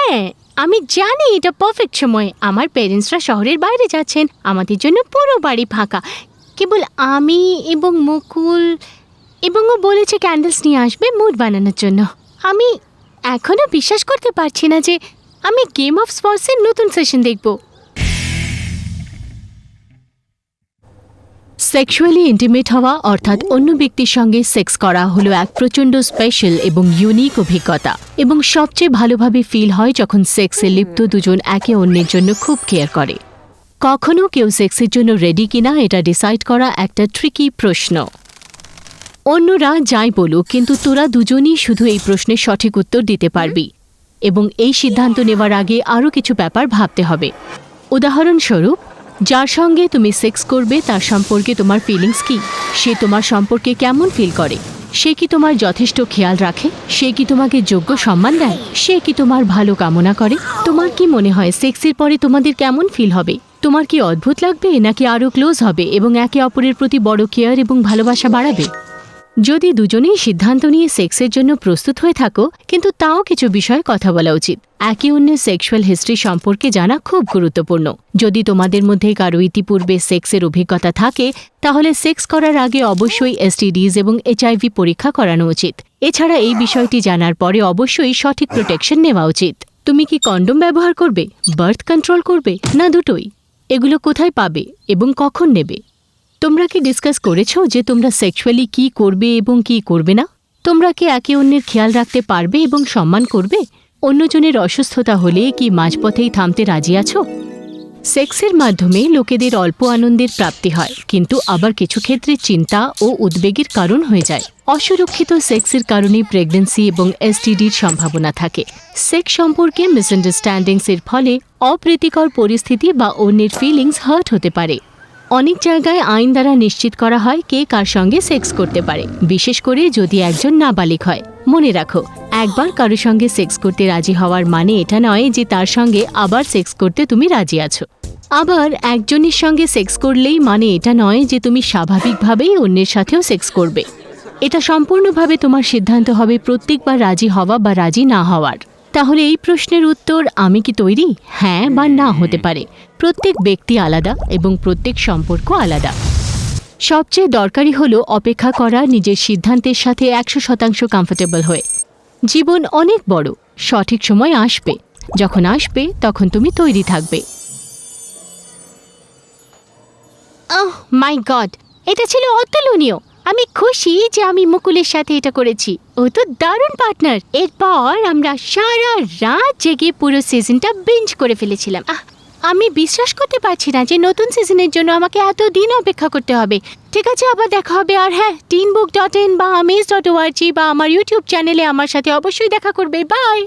হ্যাঁ, আমি জানি এটা পারফেক্ট সময়। আমার প্যারেন্টসরা শহরের বাইরে যাচ্ছেন, আমাদের জন্য পুরো বাড়ি ফাঁকা, কেবল আমি এবং মুকুল, এবং ও বলেছে ক্যান্ডেলস নিয়ে আসবে মুড বানানোর জন্য। আমি এখনো বিশ্বাস করতে পারছি না যে আমি গেম অফ থ্রোনসের নতুন সেশন দেখব। সেক্সুয়ালি ইন্টিমেট হওয়া অর্থাৎ অন্য ব্যক্তির সঙ্গে সেক্স করা হলো এক প্রচণ্ড স্পেশাল এবং ইউনিক অভিজ্ঞতা, এবং সবচেয়ে ভালোভাবে ফিল হয় যখন সেক্সে লিপ্ত দুজন একে অন্যের জন্য খুব কেয়ার করে। কখনো কেউ সেক্সের জন্য রেডি কিনা এটা ডিসাইড করা একটা ট্রিকি প্রশ্ন। অন্যরা যাই বলুক, কিন্তু তোরা দুজনই শুধু এই প্রশ্নের সঠিক উত্তর দিতে পারবি, এবং এই সিদ্ধান্ত নেওয়ার আগে আরও কিছু ব্যাপার ভাবতে হবে। উদাহরণস্বরূপ, যার সঙ্গে তুমি সেক্স করবে তার সম্পর্কে তোমার ফিলিংস কি? সে তোমার সম্পর্কে কেমন ফিল করে? সে কি তোমার যথেষ্ট খেয়াল রাখে? সে কি তোমাকে যোগ্য সম্মান দেয়? সে কি তোমার ভালো কামনা করে? তোমার কি মনে হয় সেক্সের পরে তোমাদের কেমন ফিল হবে? তোমার কি অদ্ভুত লাগবে, নাকি আরও ক্লোজ হবে এবং একে অপরের প্রতি বড় কেয়ার এবং ভালোবাসা বাড়াবে? যদি দুজনেই সিদ্ধান্ত নিয়ে সেক্সের জন্য প্রস্তুত হয়ে থাকো, কিন্তু তাও কিছু বিষয়ে কথা বলা উচিত। একে অন্যের সেক্সুয়াল হিস্ট্রি সম্পর্কে জানা খুব গুরুত্বপূর্ণ। যদি তোমাদের মধ্যে কারো ইতিপূর্বে সেক্সের অভিজ্ঞতা থাকে, তাহলে সেক্স করার আগে অবশ্যই STDs এবং HIV পরীক্ষা করানো উচিত। এছাড়া এই বিষয়টি জানার পরে অবশ্যই সঠিক প্রোটেকশন নেওয়া উচিত। তুমি কি কন্ডোম ব্যবহার করবে, বার্থ কন্ট্রোল করবে, না দুটোই? এগুলো কোথায় পাবে এবং কখন নেবে? তোমরা কি ডিসকাস করেছো যে তোমরা সেক্সুয়ালি কি করবে এবং কি করবে না? তোমরা কি একে অন্যের খেয়াল রাখতে পারবে এবং সম্মান করবে? অন্যজনের অসুস্থতা হলে কি মাঝপথেই থামতে রাজি আছো? সেক্সের মাধ্যমে লোকেদের অল্প আনন্দের প্রাপ্তি হয়, কিন্তু আবার কিছু ক্ষেত্রে চিন্তা ও উদ্বেগের কারণ হয়ে যায়। অসুরক্ষিত সেক্সের কারণে প্রেগন্যান্সি এবং STDর সম্ভাবনা থাকে। সেক্স সম্পর্কে মিসআন্ডারস্ট্যান্ডিংসের ফলে অপ্রীতিকর পরিস্থিতি বা অন্যের ফিলিংস হার্ট হতে পারে। অনেক জায়গায় আইন দ্বারা নিশ্চিত করা হয় কে কার সঙ্গে সেক্স করতে পারে, বিশেষ করে যদি একজন নাবালিক হয়। মনে রাখো, একবার কারোর সঙ্গে সেক্স করতে রাজি হওয়ার মানে এটা নয় যে তার সঙ্গে আবার সেক্স করতে তুমি রাজি আছো। আবার একজনের সঙ্গে সেক্স করলেই মানে এটা নয় যে তুমি স্বাভাবিকভাবেই অন্যের সাথেও সেক্স করবে। এটা সম্পূর্ণভাবে তোমার সিদ্ধান্ত হবে প্রত্যেকবার রাজি হওয়া বা রাজি না হওয়ার। তাহলে এই প্রশ্নের উত্তর আমি কি তৈরি, হ্যাঁ বা না হতে পারে। প্রত্যেক ব্যক্তি আলাদা এবং প্রত্যেক সম্পর্ক আলাদা। সবচেয়ে দরকারি হলো অপেক্ষা করা, নিজের সিদ্ধান্তের সাথে 100% কমফোর্টেবল হয়ে। জীবন অনেক বড়, সঠিক সময় আসবে। যখন আসবে তখন তুমি তৈরি থাকবে। মাই গড, এটা ছিল অতুলনীয়। আমি খুশি যে আমি মুকুলের সাথে এটা করেছি। ও তো দারুণ পার্টনার। এরপর আমরা সারা রাত জেগে পুরো সিজনটা বিঞ্জ করে ফেলেছিলাম। আমি বিশ্বাস করতে পারছি না যে নতুন সিজনের জন্য আমাকে এত দিন অপেক্ষা করতে হবে। ঠিক আছে, আবার দেখা হবে। আর হ্যাঁ, teenbook.in বা amaze.org বা আমার ইউটিউব চ্যানেলে আমার সাথে অবশ্যই দেখা করবে। বাই।